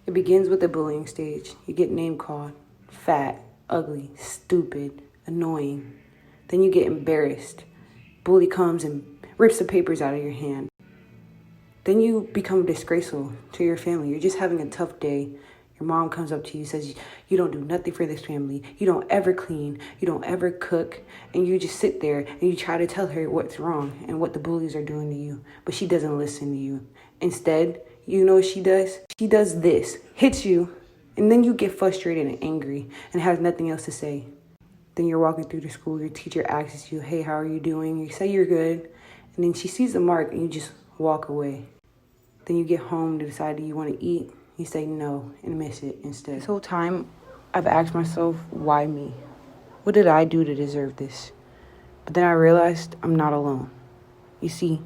It begins with the bullying stage. You get name called fat, ugly, stupid, annoying. Then you get embarrassed. Bully comes and rips the papers out of your hand. Then you become disgraceful to your family. You're just having a tough day. Your mom comes up to you, says, you don't do nothing for this family. You don't ever clean. You don't ever cook. And you just sit there and you try to tell her what's wrong and what the bullies are doing to you. But she doesn't listen to you. Instead, you know what she does? She does this, hits you, and then you get frustrated and angry and has nothing else to say. Then you're walking through the school, your teacher asks you, hey, how are you doing? You say you're good. And then she sees the mark and you just walk away. Then you get home to decide, do you want to eat? You say no and miss it instead. This whole time, I've asked myself, why me? What did I do to deserve this? But then I realized I'm not alone. You see,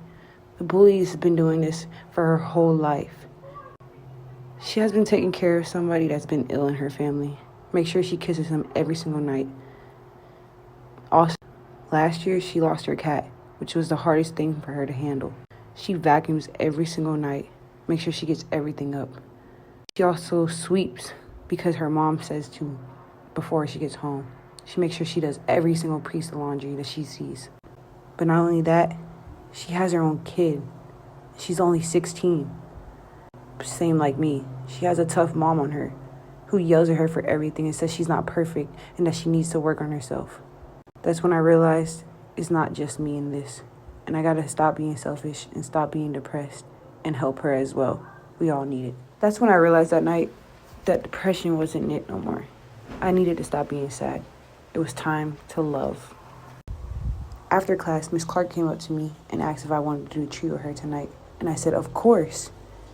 the bully has been doing this for her whole life. She has been taking care of somebody that's been ill in her family. Make sure she kisses him every single night. Also, last year she lost her cat, which was the hardest thing for her to handle. She vacuums every single night. Make sure she gets everything up. She also sweeps because her mom says to before she gets home. She makes sure she does every single piece of laundry that she sees. But not only that, she has her own kid. She's only 16. Same like me. She has a tough mom on her who yells at her for everything and says she's not perfect and that she needs to work on herself. That's when I realized it's not just me in this. And I gotta stop being selfish and stop being depressed and help her as well. We all need it. That's when I realized that night that depression wasn't it no more. I needed to stop being sad. It was time to love. After class, Miss Clark came up to me and asked if I wanted to do a treat with her tonight. And I said, of course.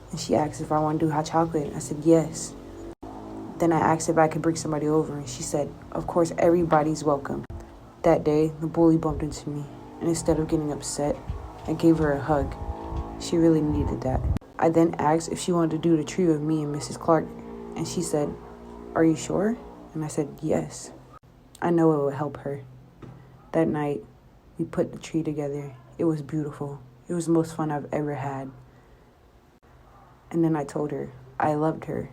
And she asked if I wanted to do hot chocolate. I said, yes. Then I asked if I could bring somebody over. And she said, of course, everybody's welcome. That day, the bully bumped into me. And instead of getting upset, I gave her a hug. She really needed that. I then asked if she wanted to do the tree with me and Mrs. Clark. And she said, are you sure? And I said, yes. I know it would help her. That night, we put the tree together. It was beautiful. It was the most fun I've ever had. And then I told her I loved her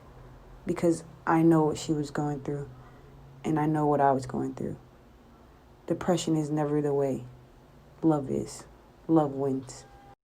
because I know what she was going through and I know what I was going through. Depression is never the way. Love is. Love wins.